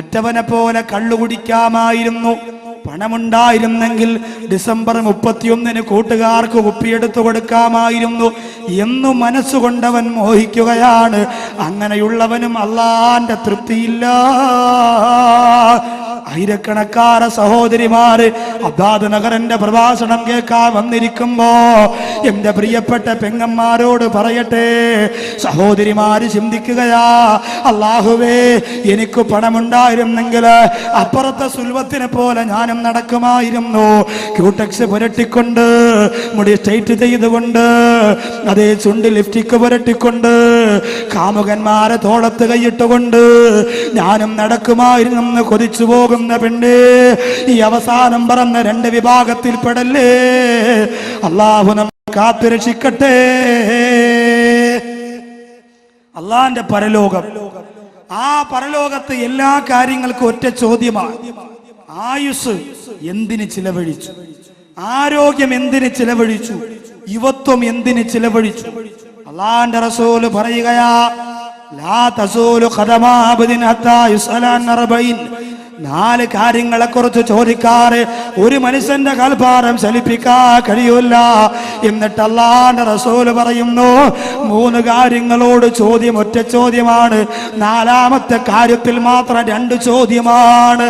മറ്റവനെ പോലെ കള്ളു കുടിക്കാമായിരുന്നു. പണമുണ്ടായിരുന്നെങ്കിൽ ഡിസംബർ 31 കൂട്ടുകാർക്ക് കുപ്പിയെടുത്തു കൊടുക്കാമായിരുന്നു എന്നു മനസ്സുകൊണ്ടവൻ മോഹിക്കുകയാണ്. അങ്ങനെയുള്ളവനും അള്ളാന്റെ തൃപ്തിയില്ല. ആയിരക്കണക്കാര സഹോദരിമാര് അബ്ബാദ് നഗറിന്റെ പ്രഭാഷണം കേൾക്കാൻ വന്നിരിക്കുമ്പോ എന്റെ പ്രിയപ്പെട്ട പെങ്ങന്മാരോട് പറയട്ടെ, സഹോദരിമാര് ചിന്തിക്കുകയാ, അല്ലാഹുവേ എനിക്ക് പണമുണ്ടായിരുന്നെങ്കിൽ അപ്പുറത്തെ സുൽവത്തിനെ പോലെ ഞാനും നടക്കുമായിരുന്നു. ക്യൂടെക്സ് പുരട്ടിക്കൊണ്ട്, മുടി സ്ട്രെയിറ്റ് ചെയ്തുകൊണ്ട്, അതേ ചുണ്ട് ലിപ്സ്റ്റിക് പുരട്ടിക്കൊണ്ട്, കാമുകന്മാരെ തോളത്ത് കൈയിട്ടുകൊണ്ട് ഞാനും നടക്കുമായിരുന്നെന്ന് കൊതിച്ചു പോകുന്ന പെണ്ണ്, ഈ അവസാനം പറഞ്ഞ 2 വിഭാഗത്തിൽ പെടല്ലേ. അല്ലാഹു നമ്മെ കാത്തുരക്ഷിക്കട്ടെ. അള്ളാന്റെ പരലോകം, ആ പരലോകത്ത് എല്ലാ കാര്യങ്ങൾക്കും ഒറ്റ ചോദ്യമാണ്. ആയുസ് എന്തിന് ചിലവഴിച്ചു? ആരോഗ്യം എന്തിന് ചിലവഴിച്ചു? യുവത്വം എന്തിന് ചിലവഴിച്ചു? അള്ളാന്റെ റസൂൽ പറയുകയാ, ലാ തസൂലു ഖദമാ അബ്ദിൻ ഹത്താ യുസ്അല അൻ 40. 4 കാര്യങ്ങളെ കുറിച്ച് ചോദിക്കാറ് ഒരു മനുഷ്യന്റെ കാൽഭാരം ചലിപ്പിക്കാൻ കഴിയൂല. എന്നിട്ട് അല്ലാഹുവിന്റെ റസൂല് പറയുന്നു, 3 കാര്യങ്ങളോട് ചോദ്യം ഒറ്റ ചോദ്യമാണ്, 4ാമത്തെ കാര്യത്തിൽ മാത്രം 2 ചോദ്യമാണ്.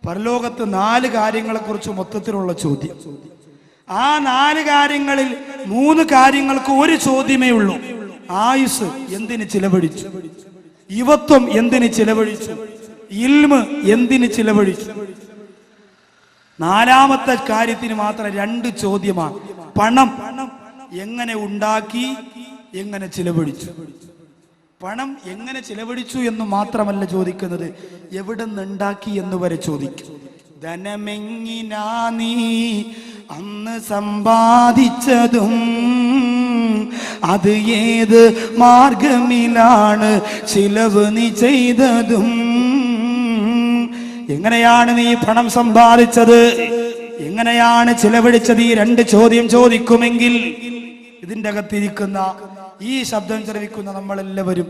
പരലോകത്ത് 4 കാര്യങ്ങളെ കുറിച്ച് മൊത്തത്തിലുള്ള ചോദ്യം. ആ 4 കാര്യങ്ങളിൽ 3 കാര്യങ്ങൾക്ക് ഒരു ചോദ്യമേ ഉള്ളൂ. ആയുസ് എന്തിന് ചിലവഴിച്ചു? യുവത്വം എന്തിന് ചിലവഴിച്ചു? ഇൽമ് എന്തിന് ചിലവഴിച്ചു? 4ാമത്തെ കാര്യത്തിന് മാത്രം 2 ചോദ്യമാണ്. പണം എങ്ങനെ ഉണ്ടാക്കി, എങ്ങനെ ചിലവഴിച്ചു. പണം എങ്ങനെ ചിലവഴിച്ചു എന്ന് മാത്രമല്ല ചോദിക്കുന്നത്, എവിടെ നിന്നുണ്ടാക്കി എന്ന് വരെ ചോദിക്കും. ധനമെങ്ങിനാ നീ അന്ന് സമ്പാദിച്ചതും, അത് ഏത് മാർഗമിലാണ് ചിലവ് നീ ചെയ്തതും. എങ്ങനെയാണ് നീ പണം സമ്പാദിച്ചത്, എങ്ങനെയാണ് ചിലവഴിച്ചത്? ഈ 2 ചോദ്യം ചോദിക്കുമെങ്കിൽ ഇതിൻ്റെ അകത്തിരിക്കുന്ന, ഈ ശബ്ദം ശ്രവിക്കുന്ന നമ്മളെല്ലാവരും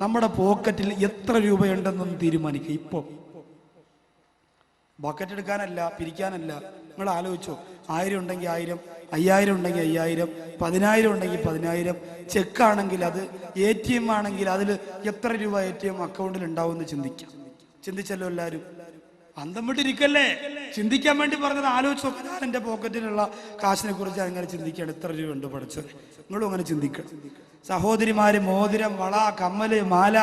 നമ്മുടെ പോക്കറ്റിൽ എത്ര രൂപയുണ്ടെന്നൊന്ന് തീരുമാനിക്കുക. ഇപ്പൊ ബക്കറ്റ് എടുക്കാനല്ല, പിരിക്കാനല്ല. നിങ്ങൾ ആലോചിച്ചോ, 1000 ഉണ്ടെങ്കിൽ 1000, 5000 ഉണ്ടെങ്കിൽ 5000, 10000 ഉണ്ടെങ്കിൽ 10000, ചെക്കാണെങ്കിൽ അത്, ATM ആണെങ്കിൽ അതിൽ എത്ര രൂപ ATM അക്കൗണ്ടിൽ ഉണ്ടാവും എന്ന് ചിന്തിക്കാം. ചിന്തിച്ചല്ലോ എല്ലാവരും? അന്തം വിട്ടിരിക്കല്ലേ? ചിന്തിക്കാൻ വേണ്ടി പറഞ്ഞത്. ആലോചിച്ച് നോക്കാൻ, ഞാൻ എൻ്റെ പോക്കറ്റിലുള്ള കാശിനെ കുറിച്ച് അങ്ങനെ ചിന്തിക്കുകയാണ്. എത്ര രൂപ ഉണ്ട് പഠിച്ചത്? നിങ്ങളും അങ്ങനെ ചിന്തിക്കണം. സഹോദരിമാര് മോതിരം, വള, കമ്മല്, മാല,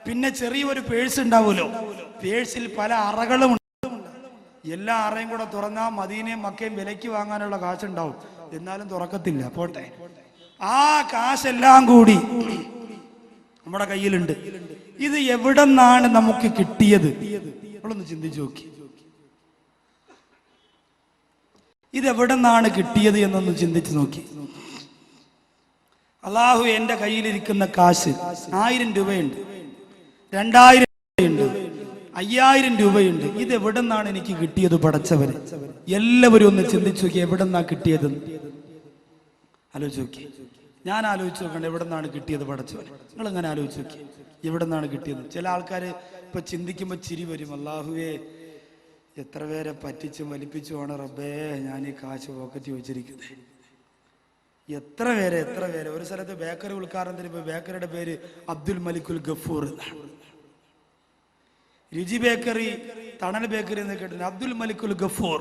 പിന്നെ ചെറിയൊരു പേഴ്സ് ഉണ്ടാവുമല്ലോ. പേഴ്സിൽ പല അറകളും ഉണ്ട്. എല്ലാ അറയും കൂടെ തുറന്നാൽ മദീനയും മക്കയും വിലയ്ക്ക് വാങ്ങാനുള്ള കാശുണ്ടാവും. എന്നാലും തുറക്കത്തില്ല. പോട്ടെ, ആ കാശെല്ലാം കൂടി നമ്മുടെ കയ്യിലുണ്ട്. ഇത് എവിടെ നിന്നാണ് നമുക്ക് കിട്ടിയത്? നമ്മളൊന്ന് ചിന്തിച്ചു നോക്കി. ഇതെവിടെ നിന്നാണ് കിട്ടിയത് എന്നൊന്ന് ചിന്തിച്ചു നോക്കി. അല്ലാഹു എൻ്റെ കയ്യിലിരിക്കുന്ന കാശ് 1000 രൂപയുണ്ട്, 2000 രൂപയുണ്ട്, 5000 രൂപയുണ്ട്. ഇത് എവിടെ നിന്നാണ് എനിക്ക് കിട്ടിയത്? പടച്ചവരെ, എല്ലാവരും ഒന്ന് ചിന്തിച്ചു നോക്കി, എവിടെ നിന്നാ കിട്ടിയതെന്ന് ആലോചിച്ച് നോക്കി. ഞാൻ ആലോചിച്ച് നോക്കണ്ട, എവിടെ നിന്നാണ് കിട്ടിയത്? പടച്ചവരെ, നിങ്ങൾ അങ്ങനെ ആലോചിച്ച് നോക്കി, എവിടെ നിന്നാണ് കിട്ടിയത്? ചില ആൾക്കാർ ഇപ്പൊ ചിന്തിക്കുമ്പോൾ ചിരി വരും. അല്ലാഹുവേ, എത്ര പേരെ പറ്റിച്ചും വലിപ്പിച്ചുമാണ് റബ്ബേ ഞാൻ ഈ കാശ് പോക്കറ്റ് വെച്ചിരിക്കുന്നത്. എത്ര പേരെ. ഒരു സ്ഥലത്ത് ബേക്കറി ഉദ്ഘാടനം തരുമ്പോൾ ബേക്കറിയുടെ പേര് അബ്ദുൽ മലിക്കുൽ ഗഫൂർ എന്നാണ്. രുചി ബേക്കറി, തണൽ ബേക്കറി എന്ന് കേട്ടിട്ടുണ്ട്. അബ്ദുൽ മലിക്കുൽ ഗഫൂർ.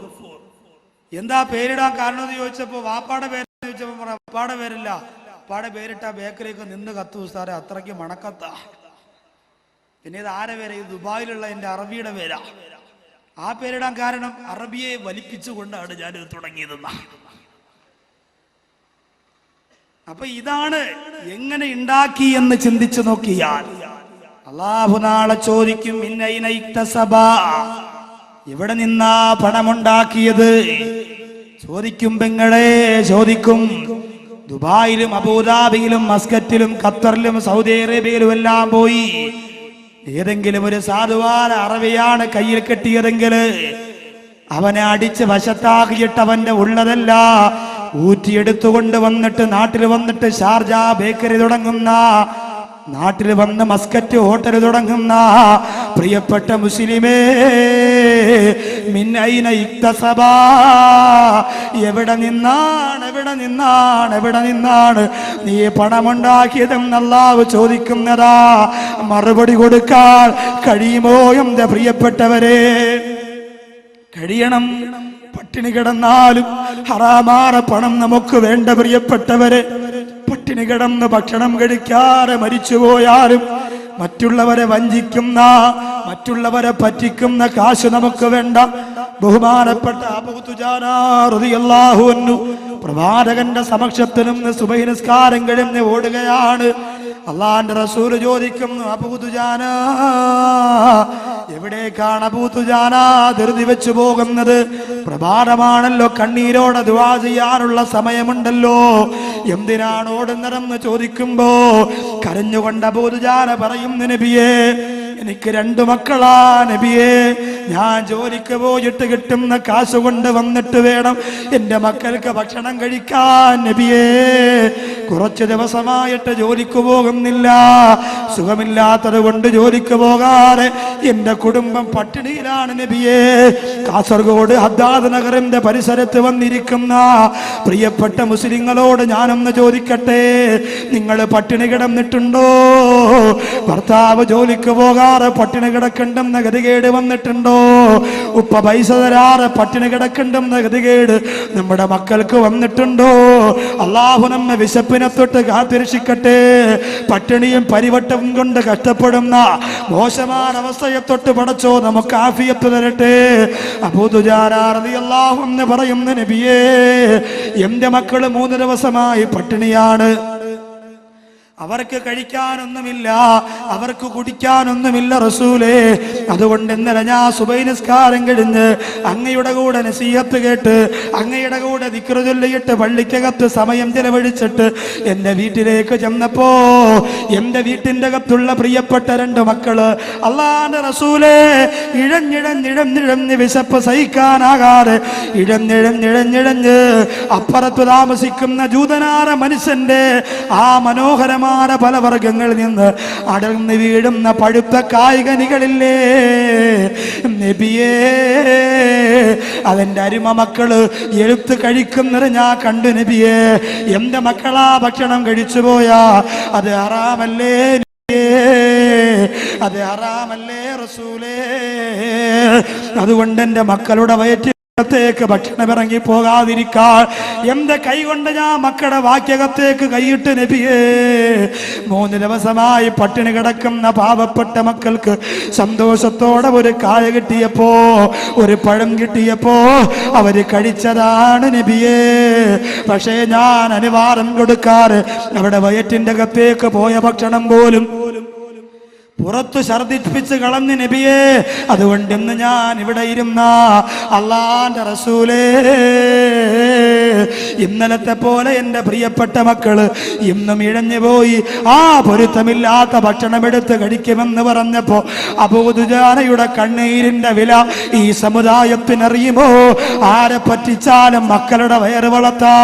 എന്താ പേരിടാൻ കാരണം എന്ന് ചോദിച്ചപ്പോ വാപ്പാടെ പേര് ചോദിച്ചപ്പോ വാപ്പാടെ പേരില്ല, വാപ്പാടെ പേരിട്ട ബേക്കറിയൊക്കെ നിന്ന് കത്തു സാറേ, അത്രയ്ക്ക് മണക്കത്താ. പിന്നെ ഇത് ആരെ പേര്? ഇത് ദുബായിലുള്ള എൻ്റെ അറബിയുടെ പേരാ. ആ പേരിടാൻ കാരണം അറബിയെ വലിപ്പിച്ചുകൊണ്ടാണ് ഞാനിത് തുടങ്ങിയതെന്ന. അപ്പൊ ഇതാണ് എങ്ങനെ ഉണ്ടാക്കി എന്ന് ചിന്തിച്ചു നോക്കിയാൽ അല്ലാഹു നാളെ ചോദിക്കും, എവിടെ നിന്നാ പണമുണ്ടാക്കിയത്? ചോദിക്കും പെങ്ങളെ, ചോദിക്കും. ദുബായിലും അബൂദാബിയിലും മസ്കറ്റിലും ഖത്തറിലും സൗദി അറേബ്യയിലും എല്ലാം പോയി ഏതെങ്കിലും ഒരു സാധുവാന അറബിയാണ് കയ്യിൽ കെട്ടിയതെങ്കിൽ അവനെ അടിച്ച് വശത്താക്കിയിട്ട് അവന്റെ ഉള്ളതല്ല ഊറ്റിയെടുത്തുകൊണ്ട് വന്നിട്ട് നാട്ടിൽ വന്നിട്ട് ഷാർജ ബേക്കറി തുടങ്ങുന്ന നാട്ടിൽ വന്ന് മസ്കറ്റ് ഹോട്ടൽ തുടങ്ങുന്ന പ്രിയപ്പെട്ട മുസ്ലിമേ, മിൻ ഐന ഇക്തസബാ, എവിടെ നിന്നാണ് നീ പണമുണ്ടാക്കിയതെന്ന് അല്ലാഹു ചോദിക്കുന്നതാ. മറുപടി കൊടുക്കാൻ കഴിയുമോ എന്റെ പ്രിയപ്പെട്ടവരെ? കഴിയണം. പട്ടിണി കിടന്നാലും ഹറാമാറ പണം നമുക്ക് വേണ്ട പ്രിയപ്പെട്ടവരെ. പട്ടിണി കിടന്ന് ഭക്ഷണം കഴിക്കാതെ മരിച്ചുപോയാലും മറ്റുള്ളവരെ വഞ്ചിക്കുന്ന, മറ്റുള്ളവരെ പറ്റിക്കുന്ന കാശ് നമുക്ക് വേണ്ട. ബഹുമാനപ്പെട്ട അബൂ ദുജാന റളിയല്ലാഹു അൻഹു പ്രവാചകന്റെ സമക്ഷത്തിൽ നിന്ന് സുബഹി നിസ്കാരം കഴിഞ്ഞ് ഓടുകയാണ്. അള്ളാന്റെ റസൂൽ ചോദിക്കുന്നു, അബൂ ദുജാന, എവിടേക്കാണ് അബൂ ദുജാന ധൃതി വെച്ചു പോകുന്നത്? പ്രഭാതമാണല്ലോ, കണ്ണീരോടെ ദുആ ചെയ്യാനുള്ള സമയമുണ്ടല്ലോ, എന്തിനാണ് ഓടുന്നതെന്ന് ചോദിക്കുമ്പോ കരഞ്ഞുകൊണ്ട് അബൂ ദുജാന പറയുന്നു, നബിയേ, എനിക്ക് 2 മക്കളാ നബിയേ. ഞാൻ ജോലിക്ക് പോയിട്ട് കിട്ടുന്ന കാശ് കൊണ്ട് വന്നിട്ട് വേണം എന്റെ മക്കൾക്ക് ഭക്ഷണം കഴിക്കാൻ നബിയേ. കുറച്ച് ദിവസമായിട്ട് ജോലിക്ക് പോകുന്നില്ല, സുഖമില്ലാത്തത് കൊണ്ട് ജോലിക്ക് പോകാതെ എന്റെ കുടുംബം പട്ടിണിയിലാണ് നബിയേ. കാസർഗോഡ് ഹദ്ദാദ് നഗറിന്റെ പരിസരത്ത് വന്നിരിക്കുന്ന പ്രിയപ്പെട്ട മുസ്ലിങ്ങളോട് ഞാനൊന്ന് ചോദിക്കട്ടെ, നിങ്ങൾ പട്ടിണി കിടന്നിട്ടുണ്ടോ? ഭർത്താവ് ജോലിക്ക് പോകാതെ പട്ടിണി കിടക്കണ്ടെന്ന ഗതികേട് വന്നിട്ടുണ്ടോ? ഉപ്പ പൈസ തരാറ് പട്ടിണി കിടക്കണ്ടെന്ന ഗതികേട് നമ്മുടെ മക്കൾക്ക് വന്നിട്ടുണ്ടോ? അള്ളാഹു നമ്മെ വിശപ്പിനെ തൊട്ട് കാത്തിരക്ഷിക്കട്ടെ. പട്ടിണിയും പരിവട്ടവും കൊണ്ട് കഷ്ടപ്പെടുന്ന മോശമായ അവസ്ഥയെ തൊട്ട് പടച്ചോ നമുക്ക് ആഫിയത്ത് തരട്ടെ. അബൂ ദുജാന റളിയല്ലാഹു അൻഹു പറയുന്ന, നബിയേ, എന്റെ മക്കള് 3 ദിവസമായി പട്ടിണിയാണ്. അവർക്ക് കഴിക്കാനൊന്നുമില്ല, അവർക്ക് കുടിക്കാനൊന്നുമില്ല റസൂലേ. അതുകൊണ്ട് ഇന്നലെ ഞാൻ സുബഹി നിസ്കാരം കഴിഞ്ഞ് അങ്ങയുടെ കൂടെ നസീഹത്ത് കേട്ട് അങ്ങയുടെ കൂടെ ദിക്ർ ചൊല്ലിയിട്ട് പള്ളിക്കകത്ത് സമയം ചെലവഴിച്ചിട്ട് എന്റെ വീട്ടിലേക്ക് ചെന്നപ്പോ എന്റെ വീട്ടിന്റെ അകത്തുള്ള പ്രിയപ്പെട്ട 2 മക്കള് അല്ലാഹുവിന്റെ റസൂലേ ഇഴഞ്ഞിഴഞ്ഞിഴഞ്ഞിഴഞ്ഞ് വിശപ്പ് സഹിക്കാനാകാതെ ഇഴഞ്ഞിഴഞ്ഞിഴഞ്ഞിഴഞ്ഞ് അപ്പുറത്ത് താമസിക്കുന്ന ജൂതനാര മനുഷ്യന്റെ ആ മനോഹരമായ ഫലവർഗങ്ങളിൽ നിന്ന് അടർന്നു വീഴുന്ന പഴുത്ത കായ്കനികളില്ലേ നബിയേ, അതെന്റെ അരുമ മക്കള് എടുത്ത് കഴിക്കുന്നത് ഞാൻ കണ്ടു നബിയേ. എന്റെ മക്കളാ ഭക്ഷണം കഴിച്ചു പോയാ അത് ഹറാമല്ലേ നബിയേ, അത് ഹറാമല്ലേ റസൂലേ. അതുകൊണ്ട് എന്റെ മക്കളുടെ വയറ്റിൽ ത്തേക്ക് ഭക്ഷണം ഇറങ്ങി പോകാതിരിക്കാൻ എന്റെ കൈ കൊണ്ട് ഞാൻ മക്കളുടെ വാക്യകത്തേക്ക് കൈയിട്ട് നബിയേ. 3 ദിവസമായി പട്ടിണി കിടക്കുന്ന പാവപ്പെട്ട മക്കൾക്ക് സന്തോഷത്തോടെ ഒരു കായ കിട്ടിയപ്പോ, ഒരു പഴം കിട്ടിയപ്പോ അവര് കഴിച്ചതാണ് നബിയേ. പക്ഷേ ഞാൻ അനുവാദം കൊടുക്കാറ് അവിടെ വയറ്റിന്റെ അകത്തേക്ക് പോയ ഭക്ഷണം പോലും പുറത്തു ഛർദിപ്പിച്ച് കളഞ്ഞ് നബിയേ. അതുകൊണ്ട് ഇന്ന് ഞാൻ ഇവിടെ ഇരുന്ന അള്ളാന്റെ റസൂലേ, ഇന്നലത്തെ പോലെ എന്റെ പ്രിയപ്പെട്ട മക്കള് ഇന്നും ഇഴഞ്ഞു പോയി ആ പൊരുത്തമില്ലാത്ത ഭക്ഷണം എടുത്ത് കഴിക്കുമെന്ന് പറഞ്ഞപ്പോ അബൂ ദുജാനയുടെ കണ്ണീരിന്റെ വില ഈ സമുദായത്തിനറിയുമോ? ആരെ പറ്റിച്ചാലും മക്കളുടെ വയറ് വളർത്താ,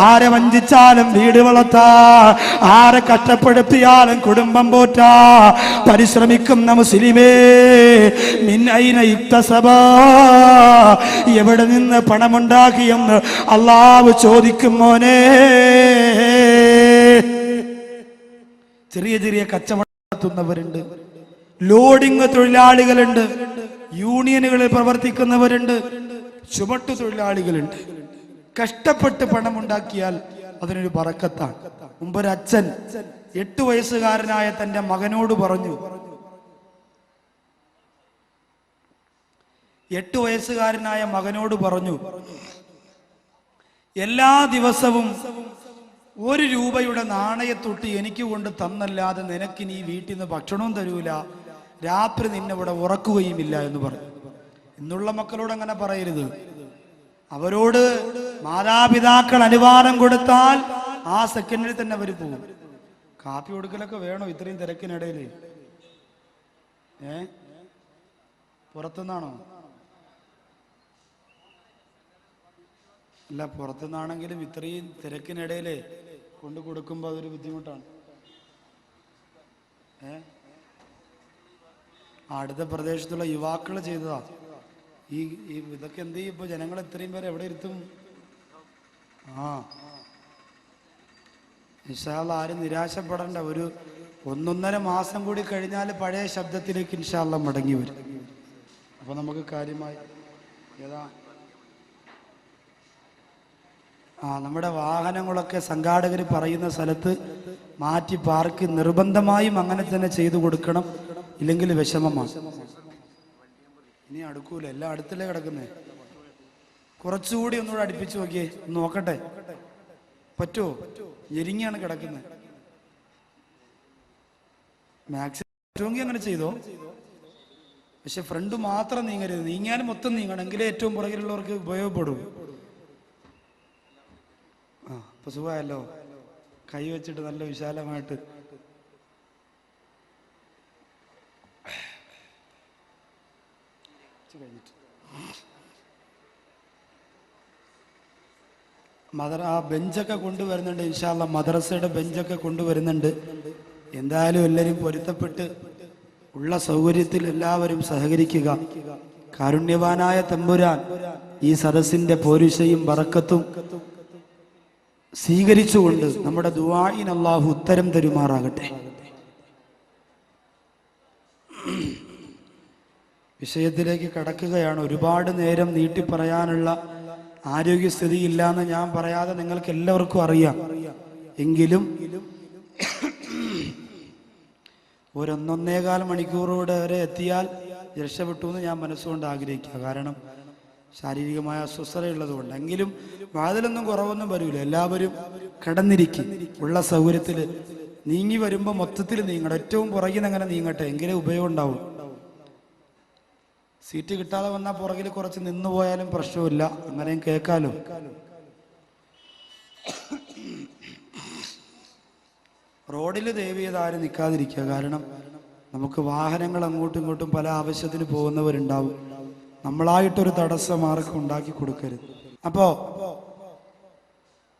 ആരെ വഞ്ചിച്ചാലും വീട് വളർത്താ, ആരെ കഷ്ടപ്പെടുത്തിയാലും കുടുംബം പോറ്റാ പരിശ്രമിക്കുന്ന മുസ്ലിമേ, മിൻ ഐന ഇക്തസബാ, എവിടെ നിന്ന് പണമുണ്ടാക്കിയെന്ന് അള്ളാഹു ചോദിക്കും മോനെ. ചെറിയ ചെറിയ കച്ചവടം നടത്തുന്നവരുണ്ട്, ലോഡിംഗ് തൊഴിലാളികളുണ്ട്, യൂണിയനുകളിൽ പ്രവർത്തിക്കുന്നവരുണ്ട്, ചുമട്ടു തൊഴിലാളികളുണ്ട്. കഷ്ടപ്പെട്ട് പണമുണ്ടാക്കിയാൽ അതിനൊരു ബറക്കത്താണ്. മുമ്പൊരച്ഛൻ 8 വയസ്സുകാരനായ തന്റെ മകനോട് പറഞ്ഞു, 8 വയസ്സുകാരനായ മകനോട് പറഞ്ഞു, എല്ലാ ദിവസവും 1 രൂപയുടെ നാണയത്തൊട്ട് എനിക്ക് കൊണ്ട് തന്നല്ലാതെ നിനക്കിനി വീട്ടിൽ നിന്ന് ഭക്ഷണവും തരൂല, രാത്രി നിന്നെ ഇവിടെ ഉറക്കുകയുമില്ല എന്ന് പറഞ്ഞു. ഇന്നുള്ള മക്കളോട് അങ്ങനെ പറയരുത്. അവരോട് മാതാപിതാക്കൾ അനുവാദം കൊടുത്താൽ ആ സെക്കൻഡിൽ തന്നെ അവർ പോകും. കാപ്പി കൊടുക്കലൊക്കെ വേണോ ഇത്രയും തിരക്കിനിടയില്? പുറത്തുനിന്നാണോ? അല്ല, പുറത്തുനിന്നാണെങ്കിലും ഇത്രയും തിരക്കിനിടയില് കൊണ്ടു കൊടുക്കുമ്പോൾ അതൊരു ബുദ്ധിമുട്ടാണ്. അടുത്ത പ്രദേശത്തുള്ള യുവാക്കൾ ചെയ്തതാ. ഈ ഇതൊക്കെ എന്ത് ചെയ്യും? ഇപ്പൊ ജനങ്ങൾ ഇത്രയും പേരെ എവിടെ ഇരുത്തും? ഇൻഷാ അല്ലാഹ് ആരും നിരാശപ്പെടേണ്ട. ഒരു 1.5 മാസം കൂടി കഴിഞ്ഞാൽ പഴയ ശബ്ദത്തിലേക്ക് ഇൻഷാ അല്ലാഹ് മടങ്ങി വരും. അപ്പൊ നമുക്ക് കാര്യമായി ഏതാ നമ്മുടെ വാഹനങ്ങളൊക്കെ സംഘാടകർ പറയുന്ന സ്ഥലത്ത് മാറ്റി പാർക്ക് നിർബന്ധമായും അങ്ങനെ തന്നെ ചെയ്തു കൊടുക്കണം, ഇല്ലെങ്കിൽ വിഷമമാണ്. ഇനി അടുക്കൂല, എല്ലാം അടുത്തല്ലേ കിടക്കുന്നേ. കുറച്ചുകൂടി ഒന്നുകൂടെ അടുപ്പിച്ച് നോക്കിയേ, നോക്കട്ടെ പറ്റുമോ? ഞെരിങ്ങിയാണ് കിടക്കുന്നത്. മാക്സിമം പറ്റുമെങ്കിൽ അങ്ങനെ ചെയ്തോ, പക്ഷെ ഫ്രണ്ട് മാത്രം നീങ്ങരുത്. നീങ്ങിയാലും മൊത്തം നീങ്ങണം, എങ്കിലേ ഏറ്റവും പുറകിലുള്ളവർക്ക് ഉപയോഗപ്പെടും. ഇപ്പൊ സുഖമായല്ലോ, കൈ വെച്ചിട്ട് നല്ല വിശാലമായിട്ട്. ആ ബെഞ്ചൊക്കെ കൊണ്ടുവരുന്നുണ്ട് ഇൻഷാ അല്ലാഹ്, മദ്രസയുടെ ബെഞ്ചൊക്കെ കൊണ്ടുവരുന്നുണ്ട്. എന്തായാലും എല്ലാവരും പൊരുത്തപ്പെട്ട് ഉള്ള സൗകര്യത്തിൽ എല്ലാവരും സഹകരിക്കുക. കാരുണ്യവാനായ തമ്പുരാൻ ഈ സദസ്സിന്റെ പോരുഷയും ബറക്കത്തും സ്വീകരിച്ചുകൊണ്ട് നമ്മുടെ ദുആഇന് അല്ലാഹു ഉത്തരം തരുമാറാകട്ടെ. വിഷയത്തിലേക്ക് കടക്കുകയാണ്. ഒരുപാട് നേരം നീട്ടി പറയാനുള്ള ആരോഗ്യസ്ഥിതി ഇല്ലാന്ന് ഞാൻ പറയാതെ നിങ്ങൾക്ക് എല്ലാവർക്കും അറിയാം. എങ്കിലും ഒരു 1.25 മണിക്കൂറോടെ വരെ എത്തിയാൽ രക്ഷപ്പെട്ടു എന്ന് ഞാൻ മനസ്സുകൊണ്ട് ആഗ്രഹിക്കുക. കാരണം ശാരീരികമായ അസ്വസ്ഥതയുള്ളത് കൊണ്ട്. എങ്കിലും വാതിലൊന്നും കുറവൊന്നും വരൂല. എല്ലാവരും കടന്നിരിക്കും. ഉള്ള സൗകര്യത്തിൽ നീങ്ങി വരുമ്പോൾ മൊത്തത്തിൽ നീങ്ങണം. ഏറ്റവും പുറകിൽ അങ്ങനെ നീങ്ങട്ടെ, എങ്കിലേ ഉപയോഗം ഉണ്ടാവും. സീറ്റ് കിട്ടാതെ വന്നാൽ പുറകിൽ കുറച്ച് നിന്ന് പോയാലും പ്രശ്നമില്ല, അങ്ങനെയും കേൾക്കാലോ. റോഡിൽ ദയവേത് ആരും നിൽക്കാതിരിക്കുക. കാരണം നമുക്ക് വാഹനങ്ങൾ അങ്ങോട്ടും ഇങ്ങോട്ടും പല ആവശ്യത്തിന് പോകുന്നവരുണ്ടാവും. നമ്മളായിട്ടൊരു തടസ്സം ആർക്കും ഉണ്ടാക്കി കൊടുക്കരുത്. അപ്പോ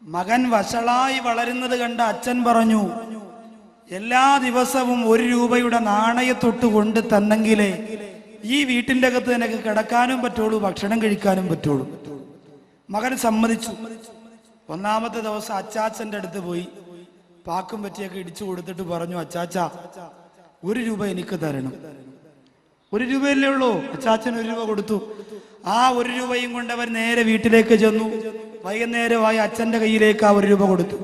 മകൻ വഷളായി വളരുന്നത് കണ്ട അച്ഛൻ പറഞ്ഞു, എല്ലാ ദിവസവും 1 രൂപയുടെ നാണയത്തൊട്ട് കൊണ്ട് തന്നെങ്കിലേ ഈ വീട്ടിൻ്റെ അകത്ത് നിനക്ക് കിടക്കാനും പറ്റുള്ളൂ, ഭക്ഷണം കഴിക്കാനും പറ്റുള്ളൂ. മകൻ സമ്മതിച്ചു. 1ാമത്തെ ദിവസം അച്ചാച്ചൻ്റെ അടുത്ത് പോയി പാക്കും പറ്റിയൊക്കെ ഇടിച്ചു കൊടുത്തിട്ട് പറഞ്ഞു, അച്ചാച്ചാ 1 രൂപ എനിക്ക് തരണം. 1 രൂപയല്ലേ ഉള്ളൂ. അച്ചാച്ചൻ 1 രൂപ കൊടുത്തു. ആ 1 രൂപയും കൊണ്ട് അവർ നേരെ വീട്ടിലേക്ക് ചെന്നു. വൈകുന്നേരമായി അച്ഛന്റെ കയ്യിലേക്ക് ആ 1 രൂപ കൊടുത്തു.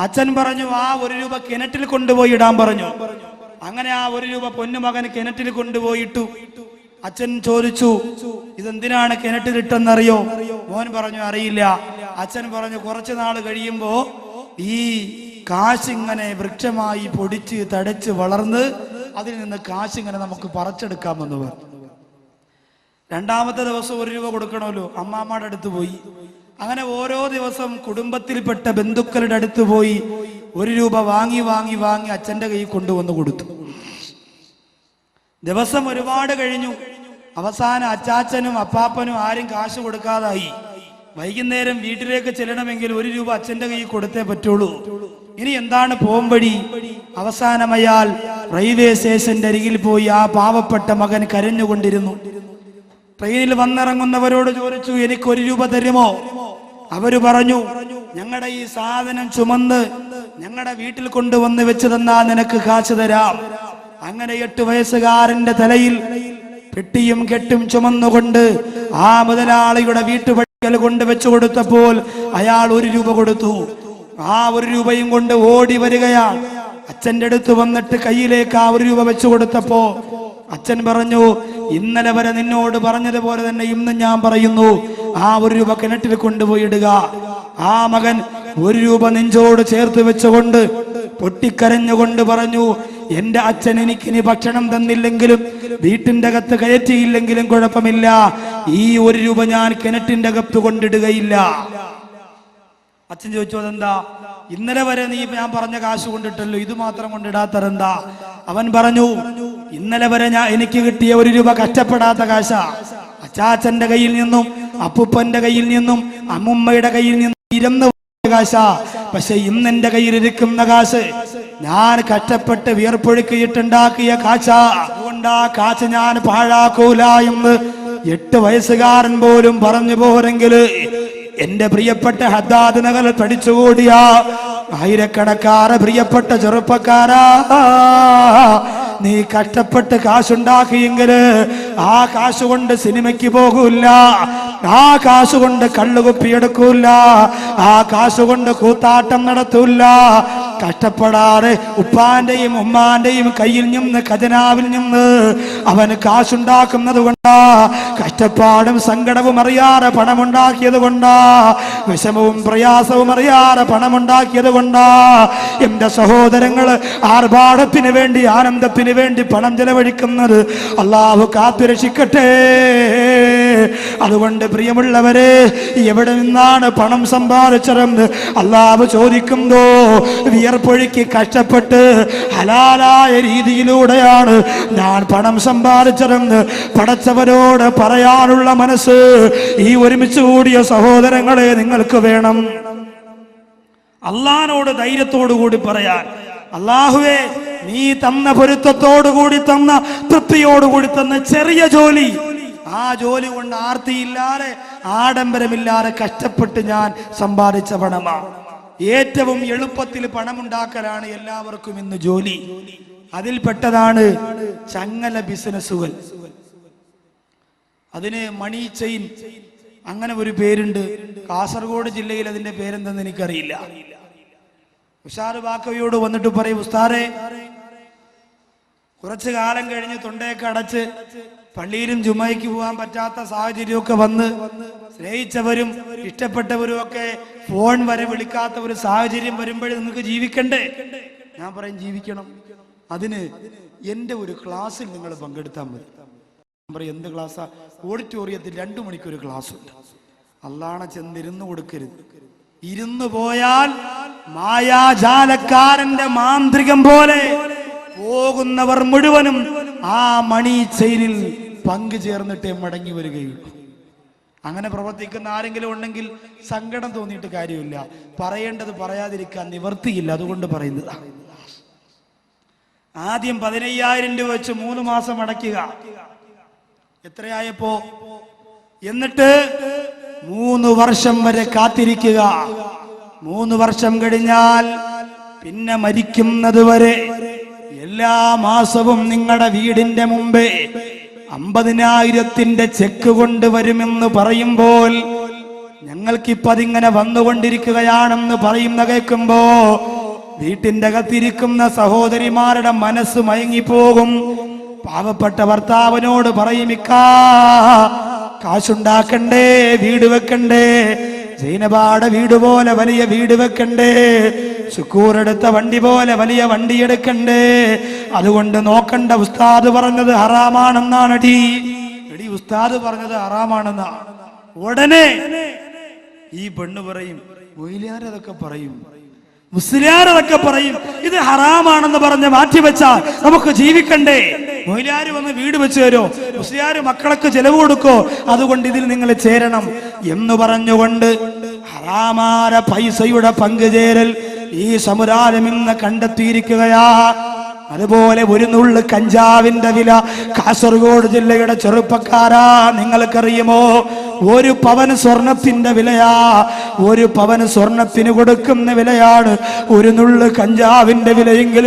അച്ഛൻ പറഞ്ഞു, ആ 1 രൂപ കിണറ്റിൽ കൊണ്ടുപോയി ഇടാൻ പറഞ്ഞു. അങ്ങനെ ആ 1 രൂപ പൊന്നുമകൻ കിണറ്റിൽ കൊണ്ടുപോയിട്ടു. അച്ഛൻ ചോദിച്ചു, ഇതെന്തിനാണ് കിണറ്റിലിട്ടെന്നറിയോ? മോൻ പറഞ്ഞു, അറിയില്ല. അച്ഛൻ പറഞ്ഞു, കുറച്ചു നാൾ കഴിയുമ്പോ ഈ കാശിങ്ങനെ വൃക്ഷമായി പൊടിച്ച് തടച്ച് വളർന്ന് അതിൽ നിന്ന് കാശിങ്ങനെ നമുക്ക് പറിച്ചെടുക്കാമെന്ന് പറഞ്ഞു. 2ാമത്തെ ദിവസം 1 രൂപ കൊടുക്കണമല്ലോ. അമ്മാമ്മയുടെ അടുത്ത് പോയി. അങ്ങനെ ഓരോ ദിവസം കുടുംബത്തിൽപ്പെട്ട ബന്ധുക്കളുടെ അടുത്ത് പോയി 1 രൂപ വാങ്ങി വാങ്ങി വാങ്ങി അച്ഛന്റെ കയ്യിൽ കൊണ്ടുവന്ന് കൊടുത്തു. ദിവസം ഒരുപാട് കഴിഞ്ഞു. അവസാനം അച്ചാച്ചനും അപ്പാപ്പനും ആരും കാശ് കൊടുക്കാതായി. വൈകുന്നേരം വീട്ടിലേക്ക് ചെല്ലണമെങ്കിൽ 1 രൂപ അച്ഛന്റെ കയ്യിൽ കൊടുത്തേ പറ്റുള്ളൂ. ഇനി എന്താണ് പോംവഴി? അവസാനം അയാൾ റെയിൽവേ സ്റ്റേഷന്റെ അരികിൽ പോയി ആ പാവപ്പെട്ട മകൻ കരഞ്ഞുകൊണ്ടിരുന്നു. ട്രെയിനിൽ വന്നിറങ്ങുന്നവരോട് ചോദിച്ചു, എനിക്ക് 1 രൂപ തരുമോ? അവര് പറഞ്ഞു, ഞങ്ങളുടെ ഈ സാധനം ചുമന്ന് ഞങ്ങളുടെ വീട്ടിൽ കൊണ്ടുവന്ന് വെച്ച് തന്നാൽ നിനക്ക് കാശ് തരാം. അങ്ങനെ 8 വയസ്സുകാരന്റെ തലയിൽ പെട്ടിയും കെട്ടും ചുമന്നുകൊണ്ട് ആ മുതലാളിയുടെ വീട്ടുപടിക്കൽ കൊണ്ട് വെച്ചു കൊടുത്തപ്പോൾ അയാൾ 1 രൂപ കൊടുത്തു. ആ 1 രൂപയും കൊണ്ട് ഓടി വരികയാണ്. അച്ഛന്റെ അടുത്ത് വന്നിട്ട് കയ്യിലേക്ക് ആ 1 രൂപ വെച്ചു കൊടുത്തപ്പോ അച്ഛൻ പറഞ്ഞു, ഇന്നലെ വരെ നിന്നോട് പറഞ്ഞതുപോലെ തന്നെ ഇന്നും ഞാൻ പറയുന്നു, ആ 1 രൂപ കിണറ്റിൽ കൊണ്ടുപോയി ഇടുക. ആ മകൻ 1 രൂപ നെഞ്ചോട് ചേർത്ത് വെച്ചുകൊണ്ട് പൊട്ടിക്കരഞ്ഞുകൊണ്ട് പറഞ്ഞു, എന്റെ അച്ഛൻ എനിക്കിനി ഭക്ഷണം തന്നില്ലെങ്കിലും വീട്ടിന്റെ അകത്ത് കയറ്റിയില്ലെങ്കിലും കുഴപ്പമില്ല, ഈ 1 രൂപ ഞാൻ കിണറ്റിന്റെ അകത്ത് കൊണ്ടിടുകയില്ല. അച്ഛൻ ചോദിച്ചു, അതെന്താ? ഇന്നലെ വരെ നീ ഞാൻ പറഞ്ഞ കാശ് കൊണ്ടിട്ടല്ലോ, ഇത് മാത്രം കൊണ്ടിടാത്തതെന്താ? അവൻ പറഞ്ഞു, ഇന്നലെ വരെ എനിക്ക് കിട്ടിയ 1 രൂപ കഷ്ടപ്പെടാത്ത കാശാ. അച്ചാച്ചന്റെ കയ്യിൽ നിന്നും അപ്പൂപ്പന്റെ കയ്യിൽ നിന്നും അമ്മുമ്മയുടെ കയ്യിൽ നിന്നും ഇരുന്ന് കാശാ. പക്ഷെ ഇന്ന് എന്റെ കയ്യിലിരിക്കുന്ന കാശ് ഞാൻ കഷ്ടപ്പെട്ട് വിയർപ്പൊഴുക്കിയിട്ടുണ്ടാക്കിയ കാശാ. അതുകൊണ്ട് ആ കാശ് ഞാൻ പാഴാക്കൂല എന്ന് 8 വയസ്സുകാരൻ പോലും പറഞ്ഞു പോരെങ്കിൽ എന്റെ പ്രിയപ്പെട്ട ഹദ്ദാദ് നഗറിൽ പഠിച്ചുകൂടിയ ആയിരക്കണക്കാറ് പ്രിയപ്പെട്ട ചെറുപ്പക്കാരാ, നീ കഷ്ടപ്പെട്ട് കാശുണ്ടാക്കിയെങ്കിൽ ആ കാശ് കൊണ്ട് സിനിമയ്ക്ക് പോകൂല, ആ കാശ് കൊണ്ട് കള്ളുകുപ്പിയെടുക്കൂല, ആ കാശ് കൊണ്ട് കൂത്താട്ടം നടത്തൂല. കഷ്ടപ്പെടാതെ ഉപ്പാന്റെയും ഉമ്മാന്റെയും കയ്യിൽ നിന്ന് ഖജനാവിൽ നിന്ന് അവന് കാശുണ്ടാക്കുന്നത് കൊണ്ടാ, കഷ്ടപ്പാടും സങ്കടവും അറിയാതെ പണമുണ്ടാക്കിയത് കൊണ്ടാ, വിഷമവും പ്രയാസവും അറിയാതെ പണമുണ്ടാക്കിയത് കൊണ്ടാ. എന്റെ സഹോദരങ്ങൾ ആർഭാടത്തിന് വേണ്ടി ആനന്ദത്തിന് വേണ്ടി പണം ചെലവഴിക്കുന്നത് അല്ലാഹു കാത്തുരക്ഷിക്കട്ടെ. അതുകൊണ്ട് പ്രിയമുള്ളവരെ, എവിടെ നിന്നാണ് പണം സമ്പാദിച്ചതെന്ന് അല്ലാഹു ചോദിക്കുന്നോ? വിയർപ്പൊഴുക്കി കഷ്ടപ്പെട്ട് ഹലാലായ രീതിയിലൂടെയാണ് ഞാൻ പണം സമ്പാദിച്ചതെന്ന് പടച്ചവരോട് പറയാനുള്ള മനസ്സ് ഈ ഒരുമിച്ച് കൂടിയ സഹോദരങ്ങളെ നിങ്ങൾക്ക് വേണം. അള്ളാഹിനോട് ധൈര്യത്തോടു കൂടി പറയാൻ, അല്ലാഹുവേ നീ തന്ന പൊരുത്തത്തോടുകൂടി തന്ന തൃപ്തിയോടുകൂടി തന്ന ചെറിയ ജോലി, ആ ജോലി കൊണ്ട് ആർത്തിയില്ലാതെ ആഡംബരമില്ലാതെ കഷ്ടപ്പെട്ട് ഞാൻ സമ്പാദിച്ച പണമാണ്. ഏറ്റവും എളുപ്പത്തിൽ പണമുണ്ടാക്കലാണ് എല്ലാവർക്കും ഇന്ന് ജോലി. അതിൽപ്പെട്ടതാണ് ചങ്ങല ബിസിനസ്സുകൾ. അതിന് മണി ചെയിൻ അങ്ങനെ ഒരു പേരുണ്ട്. കാസർഗോഡ് ജില്ലയിൽ അതിന്റെ പേരെന്തെന്ന് എനിക്കറിയില്ല. ഉഷാർ ബാക്കവിയോട് വന്നിട്ട് പറയും, ഉസ്താദേ കുറച്ചു കാലം കഴിഞ്ഞ് തൊണ്ടയൊക്കെ അടച്ച് പള്ളിയിലും ജുമയ്ക്ക് പോകാൻ പറ്റാത്ത സാഹചര്യമൊക്കെ വന്ന് സ്നേഹിച്ചവരും ഇഷ്ടപ്പെട്ടവരും ഒക്കെ ഫോൺ വരെ വിളിക്കാത്ത ഒരു സാഹചര്യം വരുമ്പോഴേ നിങ്ങൾക്ക് ജീവിക്കണ്ടേ? ഞാൻ പറയും ജീവിക്കണം. അതിന് എൻ്റെ ഒരു ക്ലാസ്സിൽ നിങ്ങൾ പങ്കെടുത്താൽ മതി. ഞാൻ പറയും എന്ത് ക്ലാസ്സാ? ഓഡിറ്റോറിയത്തിൽ 2 മണിക്കൂർ ക്ലാസ് ഉണ്ട്. അള്ളാണ ചെന്നിരുന്ന് കൊടുക്കരുത്. ഇരുന്നു പോയാൽ മായാജാലക്കാരന്റെ മാന്ത്രികം പോലെ പോകുന്നവർ മുഴുവനും ആ മണി ചെയിനിൽ പങ്കു ചേർന്നിട്ടേ മടങ്ങി വരികയുള്ളൂ. അങ്ങനെ പ്രവർത്തിക്കുന്ന ആരെങ്കിലും ഉണ്ടെങ്കിൽ സങ്കടം തോന്നിയിട്ട് കാര്യമില്ല. പറയേണ്ടത് പറയാതിരിക്കാൻ നിവർത്തിയില്ല, അതുകൊണ്ട് പറയുന്നത്. ആദ്യം 15,000 രൂപ വെച്ച് 3 മാസം അടയ്ക്കുക. എത്രയായപ്പോ? എന്നിട്ട് 3 വർഷം വരെ കാത്തിരിക്കുക. 3 വർഷം കഴിഞ്ഞാൽ പിന്നെ മരിക്കുന്നത് വരെ എല്ലാ മാസവും നിങ്ങളുടെ വീടിന്റെ മുമ്പേ 50,000-ന്റെ ചെക്ക് കൊണ്ടുവരുമെന്ന് പറയുമ്പോൾ, ഞങ്ങൾക്കിപ്പോ അതിങ്ങനെ വന്നുകൊണ്ടിരിക്കുകയാണെന്ന് പറയുന്ന കേൾക്കുമ്പോ വീട്ടിന്റെ അകത്തിരിക്കുന്ന സഹോദരിമാരുടെ മനസ്സ് മയങ്ങിപ്പോകും. പാവപ്പെട്ട ഭർത്താവിനോട് പറയും, ഇക്കാ കാശുണ്ടാക്കണ്ടേ, വീട് വെക്കണ്ടേ, സൈനബാടെ വീട് പോലെ വലിയ വീട് വെക്കണ്ടേ, ശുക്കൂറെടുത്ത വണ്ടി പോലെ വലിയ വണ്ടി എടുക്കണ്ടേ, അതുകൊണ്ട് നോക്കണ്ട ഉസ്താദ് പറഞ്ഞത് ഹറാമാണെന്നാണ്. എടി ഉസ്താദ് പറഞ്ഞത് ഹറാമാണെന്നാ. ഉടനെ ഈ പെണ്ണ് പറയും, മൊയ്ലിയാർ അതൊക്കെ പറയും, മുസ്ലിയാർ അതൊക്കെ പറയും, ഇത് ഹറാമാണെന്ന് പറഞ്ഞ് മാറ്റിവെച്ചാൽ നമുക്ക് ജീവിക്കണ്ടേ? മൊയ്ലിയാർ വന്ന് വീട് വെച്ച് തരോ? മുസ്ലിയാർ മക്കൾക്ക് ചെലവ് കൊടുക്കോ? അതുകൊണ്ട് ഇതിൽ നിങ്ങൾ ചേരണം എന്ന് പറഞ്ഞുകൊണ്ട് ഹറാമായ പൈസയുടെ പങ്കുചേരൽ ഈ സമുദായം ഇന്ന് കണ്ടെത്തിയിരിക്കുകയാ. അതുപോലെ ഒരു നുള്ളു കഞ്ചാവിന്റെ വില കാസർഗോഡ് ജില്ലയുടെ ചെറുപ്പക്കാരാ നിങ്ങൾക്കറിയുമോ? 1 പവന് സ്വർണത്തിന്റെ വിലയാ. 1 പവന് സ്വർണത്തിന് കൊടുക്കുന്ന വിലയാണ് 1 നുള്ളു കഞ്ചാവിന്റെ വിലയെങ്കിൽ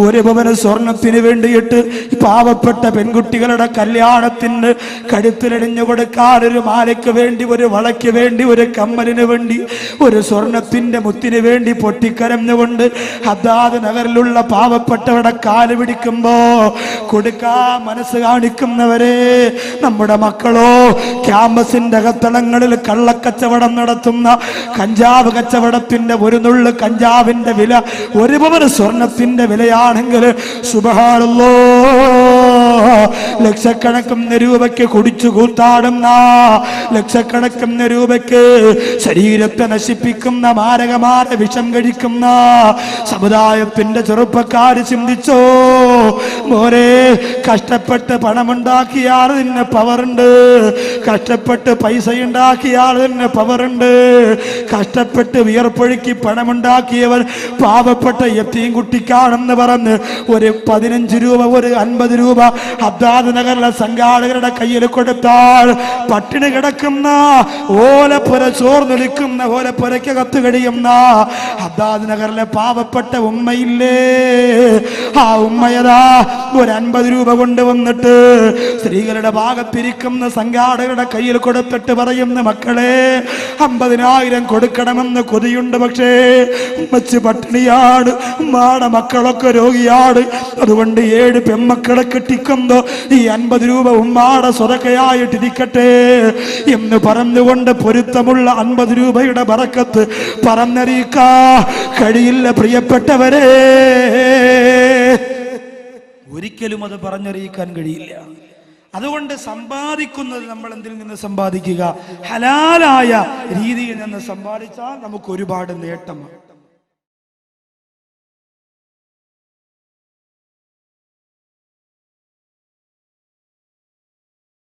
1 പവന് സ്വർണത്തിന് വേണ്ടിയിട്ട് പാവപ്പെട്ട പെൺകുട്ടികളുടെ കല്യാണത്തിന് കഴുത്തിലണിഞ്ഞു കൊടുക്കാൻ, ഒരു മാലയ്ക്ക് വേണ്ടി, ഒരു വളയ്ക്ക് വേണ്ടി, ഒരു കമ്മലിന് വേണ്ടി, ഒരു സ്വർണത്തിന്റെ മുത്തിന് വേണ്ടി പൊട്ടിക്കരഞ്ഞുകൊണ്ട് ഹദ്ദാദ് നഗറിലുള്ള പാവപ്പെട്ടവരുടെ കാല് പിടിക്കുമ്പോ കൊടുക്കാൻ മനസ്സ് കാണിക്കുന്നവരെ, നമ്മുടെ മക്കളോ ക്യാമ്പസിന്റെ അകത്തളങ്ങളിൽ കള്ളക്കച്ചവടം നടത്തുന്ന കഞ്ചാവ് കച്ചവടത്തിന്റെ 1 നുള്ളു കഞ്ചാവിന്റെ വില 1 പവന് സ്വർണത്തിന്റെ വിലയാണെങ്കിൽ സുബ്ഹാനല്ലാഹ് ലക്ഷക്കണക്കിന് രൂപയ്ക്ക് കുടിച്ചു കൂത്താടുന്ന, ലക്ഷക്കണക്കിന് രൂപയ്ക്ക് ശരീരത്തെ നശിപ്പിക്കുന്ന മാരകമായ വിഷം കഴിക്കുന്ന സമുദായത്തിന്റെ ചെറുപ്പക്കാര് ചിന്തിച്ചോ മോരെ, കഷ്ടപ്പെട്ട് പണമുണ്ടാക്കിയാൽ ഇതിന് പവറുണ്ട്, കഷ്ടപ്പെട്ട് പൈസ ഉണ്ടാക്കിയാൽ ഇതിന് പവറുണ്ട്, കഷ്ടപ്പെട്ട് വിയർപ്പൊഴുക്കി പണമുണ്ടാക്കിയവർ പാവപ്പെട്ട യത്തീം കുട്ടിക്കാണെന്ന് പറഞ്ഞ് ഒരു 15 രൂപ ഒരു 50 രൂപ ഹദ്ദാദ് നഗറിലെ സംഘാടകരുടെ കയ്യിൽ കൊടുത്താൽ പട്ടിണി കിടക്കുന്ന ഓലപ്പുര ചോർന്നൊലിക്കുന്ന ഓലപ്പുരയ്ക്കകത്ത് കഴിയുന്ന ഹദ്ദാദ് നഗറിലെ പാവപ്പെട്ട ഉമ്മയില്ലേ, ആ ഉമ്മയതാ ഒരു 50 രൂപ കൊണ്ടുവന്നിട്ട് സ്ത്രീകളുടെ ഭാഗത്തിരിക്കുന്ന സംഘാടകരുടെ കയ്യിൽ കൊടുത്തിട്ട് പറയുന്ന, മക്കളെ 50,000 കൊടുക്കണമെന്ന് കൊതിയുണ്ട്, പക്ഷേ ഉമ്മച്ച് പട്ടിണിയാണ്, ഉമ്മാടെ മക്കളൊക്കെ രോഗിയാണ്, അതുകൊണ്ട് 7 പെമ്മക്കളെ കെട്ടിക്കുന്നോ ഈ 50 രൂപ ഉമ്മാടെ സ്വതക്കയായിട്ടിരിക്കട്ടെ എന്ന് പറഞ്ഞുകൊണ്ട് പൊരുത്തമുള്ള 50 രൂപയുടെ ബറക്കത്ത് പറഞ്ഞറിയിക്കാ കഴിയില്ല പ്രിയപ്പെട്ടവരെ, ഒരിക്കലും അത് പറഞ്ഞറിയിക്കാൻ കഴിയില്ല. അതുകൊണ്ട് സമ്പാദിക്കുന്നത് നമ്മൾ എന്തിൽ നിന്ന് സമ്പാദിക്കുക? ഹലാലായ രീതിയിൽ നിന്ന് സമ്പാദിച്ചാൽ നമുക്ക് ഒരുപാട് നേട്ടമാണ്.